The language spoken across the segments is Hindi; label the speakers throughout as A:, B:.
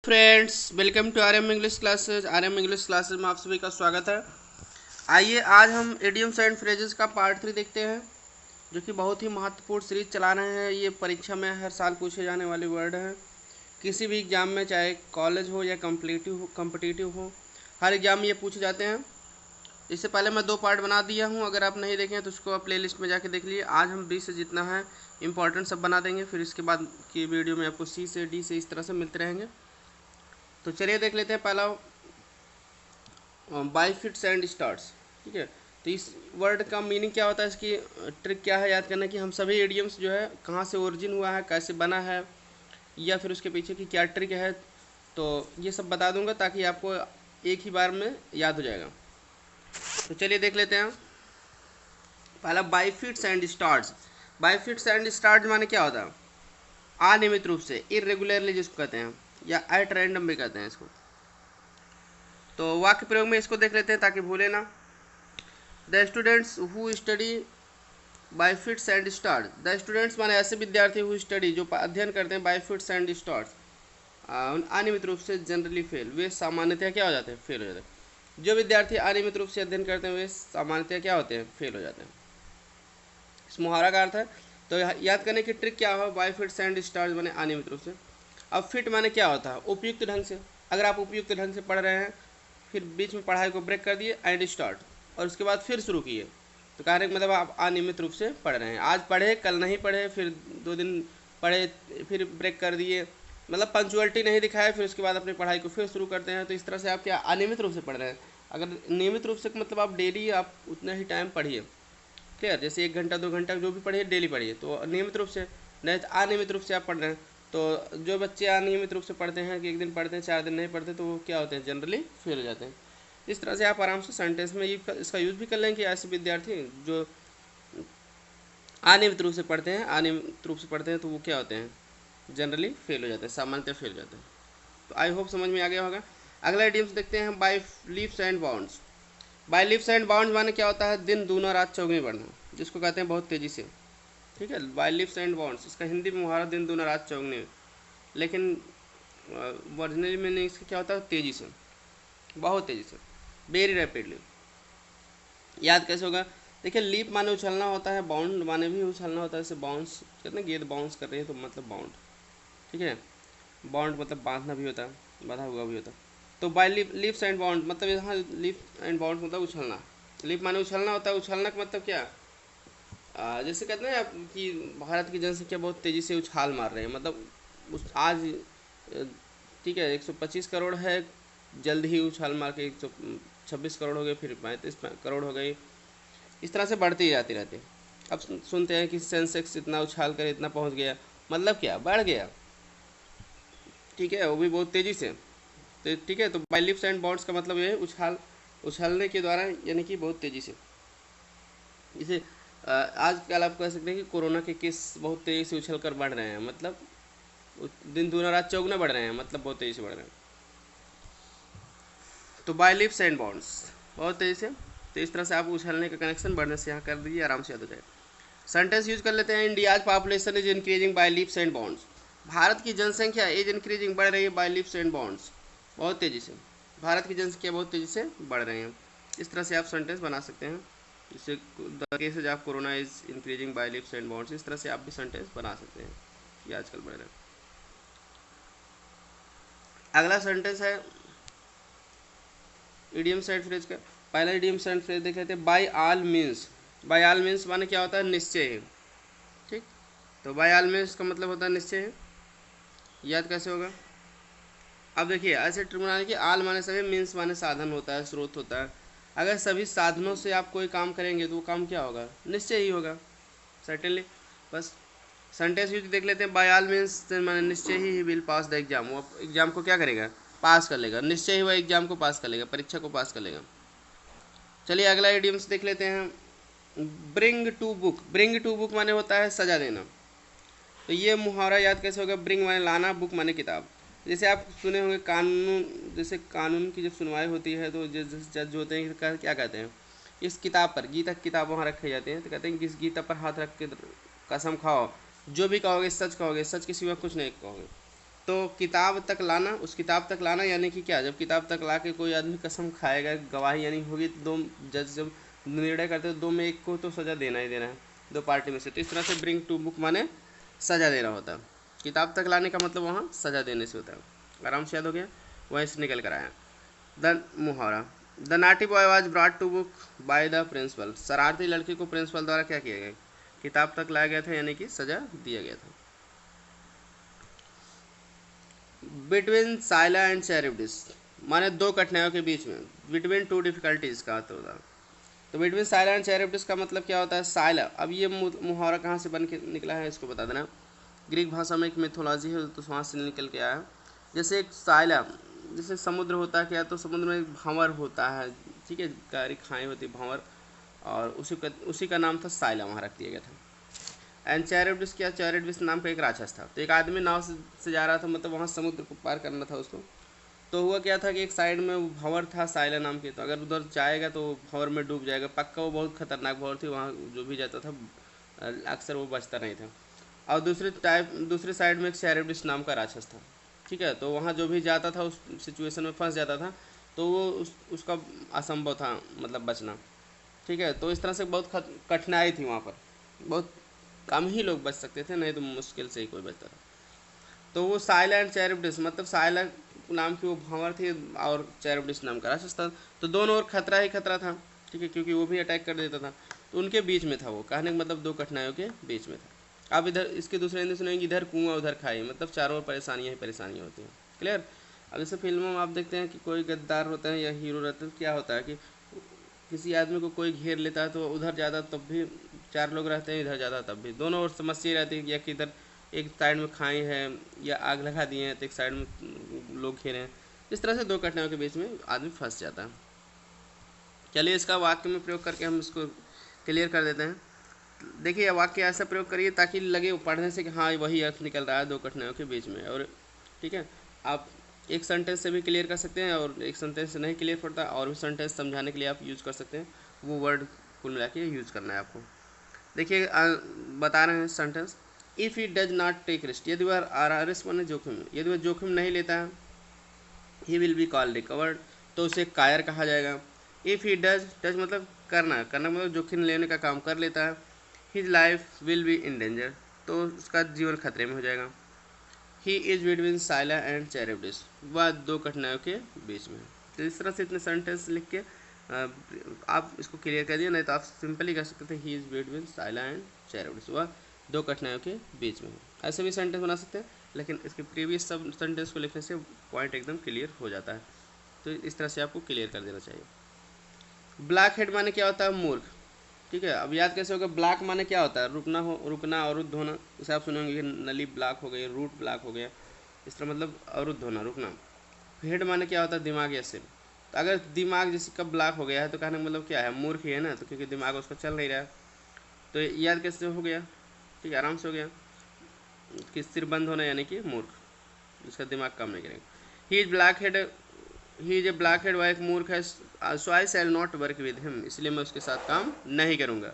A: Friends, welcome to RM English classes. RM English classes में आप सभी का स्वागत है। आइए आज हम इडियम्स एंड फ्रेजेस का पार्ट 3 देखते हैं, जो कि बहुत ही महत्वपूर्ण सीरीज चला रहे हैं। ये परीक्षा में हर साल पूछे जाने वाले वर्ड हैं। किसी भी एग्जाम में, चाहे कॉलेज हो या कॉम्पिटिटिव हो, हर एग्जाम में ये पूछे जाते हैं। इससे पहले मैं 2 पार्ट बना दिया हूँ, अगर आप नहीं देखें तो उसको आप प्ले लिस्ट में जाके देख लीजिए। आज हम बी से जितना है इंपॉर्टेंट सब बना देंगे, फिर इसके बाद की वीडियो में आपको सी से डी से इस तरह से मिलते रहेंगे। तो चलिए देख लेते हैं पहला बाई फिट्स एंड स्टार्ट्स। ठीक है, तो इस वर्ड का मीनिंग क्या होता है, इसकी ट्रिक क्या है याद करने की। हम सभी इडियम्स जो है कहाँ से ओरिजिन हुआ है, कैसे बना है, या फिर उसके पीछे की क्या ट्रिक है, तो ये सब बता दूंगा ताकि आपको एक ही बार में याद हो जाएगा। तो चलिए देख लेते हैं पहला by fits and starts. By fits and starts माने क्या होता है? अनियमित रूप से, इरेगुलरली जिसको कहते हैं, या एट रैंडम भी कहते हैं इसको। तो वाक्य प्रयोग में इसको देख लेते हैं ताकि भूले ना। The students who study bye fits and start. The students माने ऐसे विद्यार्थी हु स्टडी जो अध्ययन करते हैं बाय फिट्स एंड स्टार्ट, अनियमित रूप से, जनरली फेल, वे सामान्यतः क्या हो जाते हैं? फेल हो जाते हैं। जो विद्यार्थी अनियमित रूप से अध्ययन करते हैं वे सामान्यतः क्या होते हैं? फेल हो जाते हैं। इस मुहावरा का अर्थ है, तो याद करने की ट्रिक क्या हो, बाय फिट्स एंड स्टार्ट माने अनियमित रूप से। अब फिट माने क्या होता है? उपयुक्त ढंग से। अगर आप उपयुक्त ढंग से पढ़ रहे हैं, फिर बीच में पढ़ाई को ब्रेक कर दिए एंड स्टार्ट, और उसके बाद फिर शुरू किए, तो कहने का मतलब आप अनियमित रूप से पढ़ रहे हैं। आज पढ़े, कल नहीं पढ़े, फिर 2 दिन पढ़े, फिर ब्रेक कर दिए, मतलब पंचुअलिटी नहीं दिखाए, फिर उसके बाद अपनी पढ़ाई को फिर शुरू करते हैं। तो इस तरह से आप क्या अनियमित रूप से पढ़ रहे हैं। अगर नियमित रूप से मतलब आप डेली आप उतना ही टाइम पढ़िए, क्लियर, जैसे 1 घंटा 2 घंटा जो भी पढ़िए डेली पढ़िए, तो नियमित रूप से। नहीं तो अनियमित रूप से आप पढ़ रहे हैं, तो जो बच्चे अनियमित रूप से पढ़ते हैं कि 1 दिन पढ़ते हैं 4 दिन नहीं पढ़ते, तो वो क्या होते हैं? जनरली फेल हो जाते हैं। इस तरह से आप आराम से सेंटेंस में ये इसका यूज़ भी कर लें कि ऐसे विद्यार्थी जो अनियमित रूप से पढ़ते हैं, तो वो क्या होते हैं? जनरली फेल हो जाते हैं, सामान्यतः फेल हो जाते हैं। तो आई होप समझ में आ गया होगा। अगला इडियम्स देखते हैं, by leaps and bounds. By leaps and bounds माने क्या होता है? दिन दूना रात चौगुनी बढ़ना, जिसको कहते हैं बहुत तेज़ी से। ठीक है, बाय लीप्स एंड बाउंड्स, इसका हिंदी में मुहावरा दिन दूना रात चौगुनी, लेकिन ओरिजिनली मीनिंग इसका क्या होता है? तेज़ी से, बहुत तेज़ी से, वेरी रैपिडली। याद कैसे होगा? देखिए, लीप माने उछलना होता है, बाउंड माने भी उछलना होता है। जैसे बाउंस कहते हैं, गेंद बाउंस कर रही है तो मतलब बाउंड। ठीक है, बाउंड मतलब बांधना भी होता है, बांधा हुआ भी होता है। तो बाय लीप्स एंड बाउंड मतलब यहाँ लीप एंड बाउंड मतलब उछलना। लीप माने उछलना होता है। उछलना का मतलब क्या? जैसे कहते हैं आप कि भारत की जनसंख्या बहुत तेज़ी से उछाल मार रही है, मतलब उस आज ठीक है 125 करोड़ है, जल्द ही उछाल मार के 126 करोड़ हो गए, फिर 35 करोड़ हो गई, इस तरह से बढ़ती ही जाती रहती है। अब सुनते हैं कि सेंसेक्स इतना उछाल कर इतना पहुंच गया, मतलब क्या? बढ़ गया। ठीक है, वो भी बहुत तेज़ी से। तो ठीक है, तो बाय लिप्स एंड बाउंड्स का मतलब ये है उछालने के द्वारा, यानी कि बहुत तेज़ी से। इसे आजकल आप कह सकते हैं कि कोरोना के केस बहुत तेज़ी से उछल कर बढ़ रहे हैं, मतलब दिन दूना रात चौगुना बढ़ रहे हैं, मतलब बहुत तेज़ी से बढ़ रहे हैं। तो बाय लिप्स एंड बाउंड्स, बहुत तेज़ी से। तो इस तरह से आप उछलने का कनेक्शन बढ़ने से यहाँ कर दीजिए, आराम से याद हो जाए। सेंटेंस यूज कर लेते हैं, India's population is increasing by lips and bounds. Bharat की जनसंख्या इज इंक्रीजिंग, बढ़ रही है, बाय लिप्स एंड बाउंड्स, बहुत तेज़ी से। भारत की जनसंख्या बहुत तेज़ी से बढ़ रही है। इस तरह से आप सेंटेंस बना सकते हैं। जैसे the cases of corona is increasing by lips and bounds, इस तरह से आप भी सेंटेंस बना सकते हैं कि आजकल बढ़ रहे हैं। अगला सेंटेंस है इडियम एंड फ्रेज का। पहला इडियम एंड फ्रेज देख लेते हैं, by all means. By all means माने क्या होता है? निश्चय है। ठीक, तो बाय ऑल मीन्स का मतलब होता है निश्चय है। याद कैसे होगा? अब देखिए, ऐसे ट्रिग्नोमेट्री की आल माने सभी, मीन्स माने साधन होता है, स्रोत होता है। अगर सभी साधनों से आप कोई काम करेंगे तो वो काम क्या होगा? निश्चय ही होगा, सर्टेनली। बस सेंटेंस यूज देख लेते हैं, बाय ऑल मीन्स माने निश्चय he will pass the exam, वो एग्जाम को क्या करेगा? पास कर लेगा। निश्चय ही वह एग्जाम को पास कर लेगा, परीक्षा को पास कर लेगा। चलिए अगला इडियम्स देख लेते हैं, bring to book. Bring to book माने होता है सजा देना। तो ये मुहावरा याद कैसे होगा? ब्रिंग माने लाना, बुक माने किताब। जैसे आप सुने होंगे कानून, जैसे कानून की जब सुनवाई होती है तो जज होते हैं क्या कहते हैं? इस किताब पर, गीता की किताब वहाँ रखी जाती है, तो कहते हैं कि इस गीता पर हाथ रख के कसम खाओ, जो भी कहोगे सच कहोगे, सच के सिवा कुछ नहीं कहोगे। तो किताब तक लाना, उस किताब तक लाना यानी कि क्या, जब किताब तक ला के कोई आदमी कसम खाएगा, गवाही यानी होगी, तो दो जज जब निर्णय करते हैं, दो में एक को तो सज़ा देना ही देना है, दो पार्टी में से। तो इस तरह से ब्रिंग टू बुक माने सज़ा देना होता है। किताब तक लाने का मतलब वहाँ सज़ा देने से होता है। आराम से याद हो गया, वहीं से निकल कर आया। द मुहावरा, the naughty boy was brought to book by the principal. शरारती लड़के को प्रिंसिपल द्वारा क्या किया गया, किताब तक लाया गया था यानी कि सज़ा दिया गया था। बिटवीन साइला एंड चैरिब्डिस माने दो कठिनाइयों के बीच में, बिटवीन टू डिफिकल्टीज का तो होता है। तो बिटवीन साइला एंड चैरिब्डिस का मतलब क्या होता है, साइला। अब ये मुहावरा कहाँ से बन के निकला है इसको बता देना। ग्रीक भाषा में एक मिथोलॉजी है तो वहाँ से निकल के आया है। जैसे एक साइला, जैसे समुद्र होता है क्या, तो समुद्र में एक भंवर होता है, ठीक है, गहरी खाई होती है भंवर, और उसी का नाम था साइला, वहाँ रख दिया गया था। एंड चैरिब्डिस क्या, चैरिब्डिस नाम का एक राक्षस था। तो एक आदमी नाव से जा रहा था, मतलब वहाँ समुद्र को पार करना था उसको। तो हुआ क्या था कि एक साइड में वो भंवर था साइला नाम के, तो अगर उधर जाएगा तो भंवर में डूब जाएगा पक्का। वो बहुत खतरनाक भंवर थी, वहाँ जो भी जाता था अक्सर वो बचता नहीं था। और दूसरी साइड में एक चैरिब्डिस नाम का राक्षस था, ठीक है। तो वहाँ जो भी जाता था उस सिचुएशन में फंस जाता था, तो वो उसका असंभव था मतलब बचना, ठीक है। तो इस तरह से बहुत कठिनाई थी वहाँ पर, बहुत कम ही लोग बच सकते थे, नहीं तो मुश्किल से ही कोई बचता था। तो वो साइला एंड चैरिब्डिस, मतलब साइला नाम की वो भंवर थी और चैरिब्डिस नाम का राक्षस था। तो दोनों ओर खतरा ही खतरा था, ठीक है, क्योंकि वो भी अटैक कर देता था। तो उनके बीच में था वो, कहने का मतलब दो कठिनाइयों के बीच में था। अब इधर इसके दूसरे हिंदी सुनेंगे, इधर कुआं उधर खाई, मतलब चारों ओर परेशानियाँ ही परेशानियाँ होती हैं। क्लियर। अब जैसे फिल्मों में आप देखते हैं कि कोई गद्दार होता है या हीरो रहता है, तो क्या होता है कि किसी आदमी को कोई घेर लेता है, तो उधर ज़्यादा तब भी चार लोग रहते हैं, इधर ज़्यादा तब भी, दोनों ओर समस्या रहती है कि या किधर एक साइड में खाई है या आग लगा दिए हैं, तो एक साइड में लोग घेरे हैं। इस तरह से दो कठिनाइयों के बीच में आदमी फंस जाता है। चलिए इसका वाक्य में प्रयोग करके हम इसको क्लियर कर देते हैं। देखिए यह वाक्य ऐसा प्रयोग करिए ताकि लगे पढ़ने से कि हाँ वही अर्थ निकल रहा है दो कठिनाइयों के बीच में। और ठीक है, आप एक सेंटेंस से भी क्लियर कर सकते हैं, और एक सेंटेंस से नहीं क्लियर पड़ता और भी सेंटेंस समझाने के लिए आप यूज़ कर सकते हैं। वो वर्ड कुल मिला के यूज़ करना है आपको। देखिए बता रहे हैं sentence, if he does not take risk, यदि वह रिस्क माने जोखिम, यदि वह जोखिम नहीं लेता है, he will be called recovered, तो उसे कायर कहा जाएगा। इफ़ ही डज मतलब करना, करना मतलब जोखिम लेने का काम कर लेता है। His life will be in danger, तो उसका जीवन खतरे में हो जाएगा। He is between Scylla and Charybdis, वह दो कठिनाइयों के बीच में। तो इस तरह से इतने सेंटेंस लिख के आप इसको क्लियर कर दिए, नहीं तो आप सिंपली कह सकते थे he is between Scylla and Charybdis, वह दो कठिनाइयों के बीच में। ऐसे भी सेंटेंस बना सकते हैं, लेकिन इसके प्रीवियस सब सेंटेंस को लिखने से पॉइंट एकदम क्लियर हो जाता है। तो इस तरह से आपको क्लियर कर देना चाहिए। ब्लैक हेड माने क्या होता है, मूर्ख, ठीक है। अब याद कैसे होगा, ब्लैक माने क्या होता है, रुकना अवरुद्ध होना। जैसे आप सुनेंगे नली ब्लॉक हो गई, रूट ब्लॉक हो गया, इस तरह मतलब अवरुद्ध होना, रुकना। हेड माने क्या होता है, दिमाग या सिर। तो अगर दिमाग जिसका का ब्लॉक हो गया है तो कहने का मतलब क्या है, मूर्ख ही है ना, तो क्योंकि दिमाग उसका चल नहीं रहा है। तो याद कैसे हो गया, ठीक है, आराम से हो गया कि सिर बंद होना यानी कि मूर्ख, जिसका दिमाग काम नहीं करेगा। He is black head, he is a black head, वह एक मूर्ख है। So I shall not work with him, इसलिए मैं उसके साथ काम नहीं करूँगा।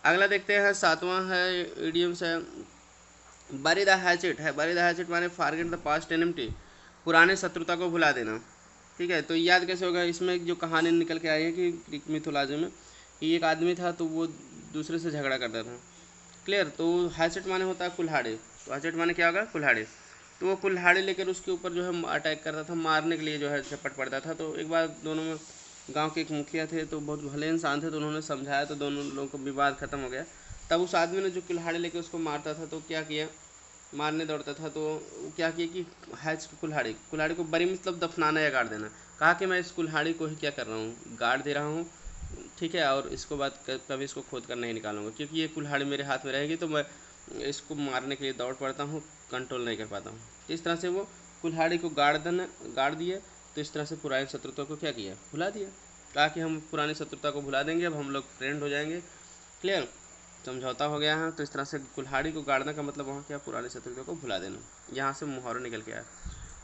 A: अगला देखते हैं, सातवां है इडियम्स है, बरी द हैचेट है। बरी द हैचेट माने फॉरगेट द पास्ट एनिमिटी, पुराने शत्रुता को भुला देना, ठीक है। तो याद कैसे होगा, इसमें जो कहानी निकल के आई है कि ग्रीक मिथोलॉजी में कि एक आदमी था तो वो दूसरे से झगड़ा करता था, क्लियर। तो हैचेट माने होता है कुल्हाड़ी, तो हैचेट माने क्या होगा, कुल्हाड़ी। तो वो कुल्हाड़ी लेकर उसके ऊपर जो है अटैक करता था, मारने के लिए जो है झपट पड़ता था। तो एक बार दोनों में, गांव के एक मुखिया थे तो बहुत भले इंसान थे, तो उन्होंने समझाया, तो दोनों लोगों का विवाद खत्म हो गया। तब उस आदमी ने जो कुल्हाड़ी लेकर उसको मारता था, तो क्या किया, मारने दौड़ता था, तो क्या किया कि हैच कुल्हाड़ी को बरी मतलब दफनाना या गाड़ देना। कहा कि मैं इस कुल्हाड़ी को ही क्या कर रहा हूँ, गाड़ दे रहा हूँ, ठीक है, और इसको बाद कभी इसको खोद कर नहीं निकालूंगा, क्योंकि ये कुल्हाड़ी मेरे हाथ में रहेगी तो मैं इसको मारने के लिए दौड़ पड़ता हूँ, कंट्रोल नहीं कर पाता हूँ। तो इस तरह से वो कुल्हाड़ी को गाड़ दिए। तो इस तरह से पुरानी शत्रुता को क्या किया, भुला दिया। कहा कि हम पुरानी शत्रुता को भुला देंगे, अब हम लोग फ्रेंड हो जाएंगे, क्लियर, समझौता हो गया है। तो इस तरह से कुल्हाड़ी को गाड़ने का मतलब वहाँ क्या, पुरानी शत्रुता को भुला देना। यहाँ से मुहावरा निकल के आया।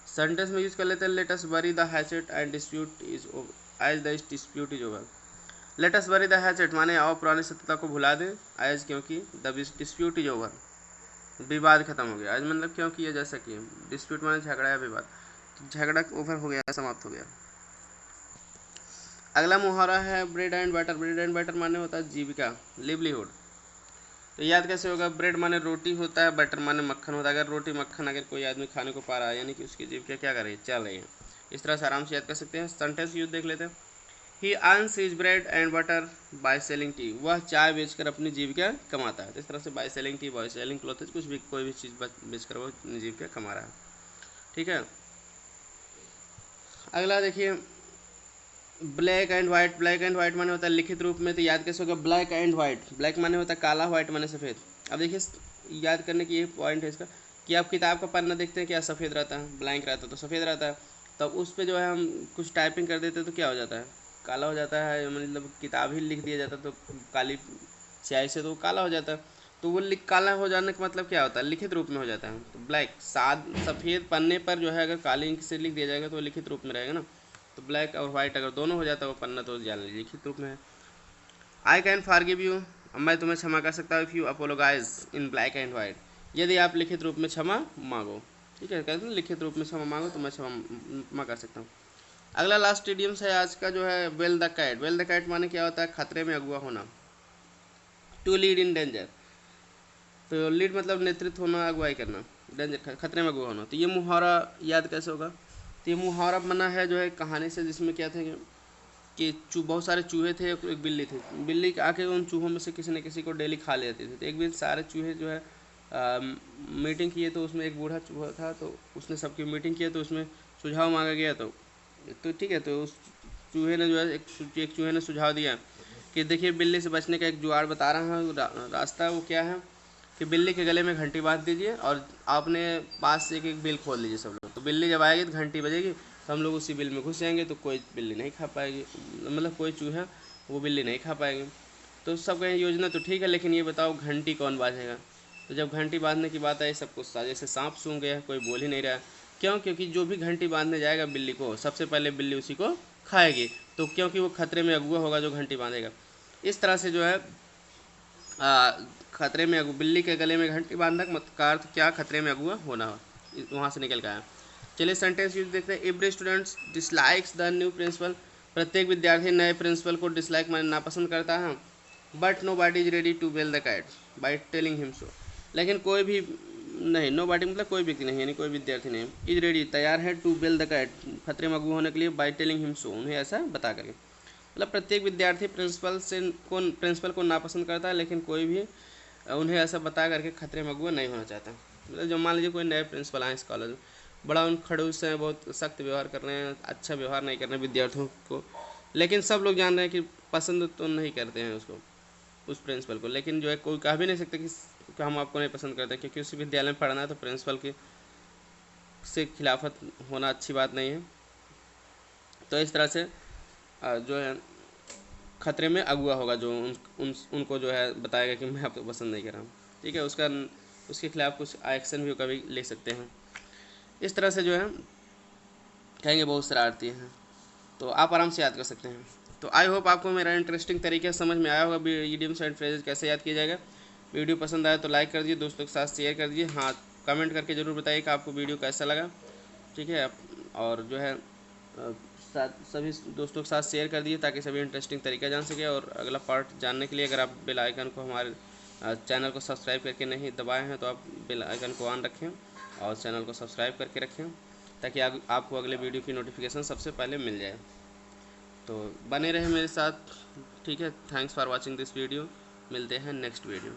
A: सेंटेंस में यूज कर लेते हैं, let us bury the hatchet and dispute is as the dispute is over. Let us bury the hatchet माने आओ पुरानी शत्रुता को भुला दें, एज क्योंकि द डिस्प्यूट इज ओवर, विवाद खत्म हो गया। आज मतलब क्यों किया, जैसा कि डिस्प्यूट माने झगड़ा या विवाद, तो झगड़ा ओवर हो गया, समाप्त हो गया। अगला मुहावरा है bread and butter. Bread and butter माने होता है जीविका, लिवलीहुड। तो याद कैसे होगा, ब्रेड माने रोटी होता है, बटर माने मक्खन होता है। अगर रोटी मक्खन अगर कोई आदमी खाने को पा रहा है यानी कि उसकी जीविका क्या कर रही है, चल रही है। इस तरह से आराम से याद कर सकते हैं। सेंटेंस यूज देख लेते हैं। ही earns his bread and butter by selling T. वह चाय बेचकर अपनी जीविका कमाता है। तो इस तरह से by selling T, by selling clothes, कुछ भी कोई भी चीज़ बेचकर वो अपनी जीविका कमा रहा है। ठीक है। अगला देखिए black and white. Black and white माने होता है लिखित रूप में, तो याद कैसे होगा, ब्लैक एंड वाइट। ब्लैक माने होता है काला, वाइट माने सफ़ेद। अब देखिए याद करने की ये पॉइंट है इसका कि आप किताब का पन्ना देखते हैं, क्या सफ़ेद रहता है, ब्लैंक रहता है, तो सफ़ेद रहता है। तब उस पर जो है हम कुछ टाइपिंग कर देते हैं तो क्या हो जाता है, काला हो जाता है। मतलब किताब ही लिख दिया जाता है तो काली स्याही से तो वो काला हो जाता है। तो वो काला हो जाने का मतलब क्या होता है, लिखित रूप में हो जाता है। तो ब्लैक सफ़ेद पन्ने पर जो है अगर काली इंक से लिख दिया जाएगा तो वो लिखित रूप में रहेगा ना। तो ब्लैक और वाइट अगर दोनों हो जाता है वो पन्ना, तो जान लीजिए लिखित रूप में है। I can forgive you. मैं तुम्हें क्षमा कर सकता हूँ if you apologise in black and white. यदि आप लिखित रूप में क्षमा मांगो। ठीक है, कहते हैं लिखित रूप में क्षमा मांगो तो मैं क्षमा कर सकता हूँ। अगला लास्ट इडियम्स है आज का जो है bell the cat. Bell the cat माने क्या होता है, खतरे में अगुआ होना। To lead in danger. तो लीड मतलब नेतृत्व होना, अगुवाई करना। डेंजर खतरे में अगुआ होना। तो ये मुहावरा याद कैसे होगा, तो ये मुहावरा बना है जो है कहानी से, जिसमें क्या थे कि बहुत सारे चूहे थे, एक बिल्ली थी। बिल्ली आके उन चूहों में से किसी न किसी को डेली खा लेती थी। तो एक दिन सारे चूहे जो है मीटिंग किए, तो उसमें एक बूढ़ा चूहा था, तो उसने सबकी मीटिंग किया, तो उसमें सुझाव मांगा गया। तो ठीक है, तो उस चूहे ने जो है एक चूहे ने सुझाव दिया कि देखिए बिल्ली से बचने का एक जुगाड़ बता रहा हूँ, रास्ता वो क्या है कि बिल्ली के गले में घंटी बांध दीजिए और आपने पास से एक बिल खोल लीजिए सब लोग। तो बिल्ली जब आएगी तो घंटी बजेगी, तो हम लोग उसी बिल में घुस जाएंगे, तो कोई बिल्ली नहीं खा पाएगी, मतलब कोई चूहा वो बिल्ली नहीं खा पाएगी। तो सब कहें योजना तो ठीक है, लेकिन ये बताओ घंटी कौन बाजेगा। तो जब घंटी बांधने की बात आई, सब कुछ जैसे सांप सूंघ गया, कोई बोल ही नहीं रहा। क्यों, क्योंकि जो भी घंटी बांधने जाएगा बिल्ली को, सबसे पहले बिल्ली उसी को खाएगी। तो क्योंकि वो खतरे में अगुआ होगा जो घंटी बांधेगा। इस तरह से जो है खतरे में बिल्ली के गले में घंटी बांधक मत का अर्थ क्या, खतरे में अगुआ होना, वहाँ से निकल गया। चलिए सेंटेंस यूज देखते हैं। Every students dislikes the new principal. प्रत्येक विद्यार्थी नए प्रिंसिपल को डिसलाइक माने नापसंद करता है। But nobody is ready to bell the cat by telling him so. लेकिन कोई भी नहीं, नो बॉडी मतलब कोई व्यक्ति नहीं, यानी कोई विद्यार्थी नहीं इज रेडी तैयार है, टू बेल द कैट खतरे में अगुआ होने के लिए, बाई टेलिंग हिम सो उन्हें ऐसा बता करके। मतलब प्रत्येक विद्यार्थी प्रिंसिपल को नापसंद करता है, लेकिन कोई भी उन्हें ऐसा बता करके खतरे में अगुआ नहीं होना चाहता। मतलब जब मान लीजिए कोई नए प्रिंसिपल आए इस कॉलेज में, बड़ा उन खड़ूस हैं, बहुत सख्त व्यवहार कर रहे हैं, अच्छा व्यवहार नहीं कर रहे हैं विद्यार्थियों को, लेकिन सब लोग जान रहे हैं कि पसंद तो नहीं करते हैं उसको, उस प्रिंसिपल को। लेकिन जो है कोई कह भी नहीं सकता कि हम आपको नहीं पसंद करते, क्योंकि उसी विद्यालय में पढ़ना है, तो प्रिंसिपल के से खिलाफत होना अच्छी बात नहीं है। तो इस तरह से जो है खतरे में अगुआ होगा जो उनको जो है बताएगा कि मैं आपको पसंद नहीं कर रहा हूँ। ठीक है, उसके खिलाफ कुछ एक्शन भी कभी ले सकते हैं। इस तरह से जो है कहेंगे बहुत शरारती हैं, तो आप आराम से याद कर सकते हैं। तो आई होप आपको मेरा इंटरेस्टिंग तरीके से समझ में आया होगा इडियम्स एंड फ्रेजेस कैसे याद किया जाएगा। वीडियो पसंद आया तो लाइक कर दीजिए, दोस्तों के साथ शेयर कर दीजिए। हाँ, कमेंट करके ज़रूर बताइए कि आपको वीडियो कैसा लगा। ठीक है, और जो है सभी दोस्तों के साथ शेयर कर दीजिए ताकि सभी इंटरेस्टिंग तरीका जान सके। और अगला पार्ट जानने के लिए अगर आप बेल आइकन को हमारे चैनल को सब्सक्राइब करके नहीं दबाए हैं तो आप बेल आइकन को ऑन रखें और चैनल को सब्सक्राइब करके रखें ताकि आपको अगले वीडियो की नोटिफिकेशन सबसे पहले मिल जाए। तो बने रहे मेरे साथ। ठीक है, thanks for watching this video. मिलते हैं नेक्स्ट वीडियो।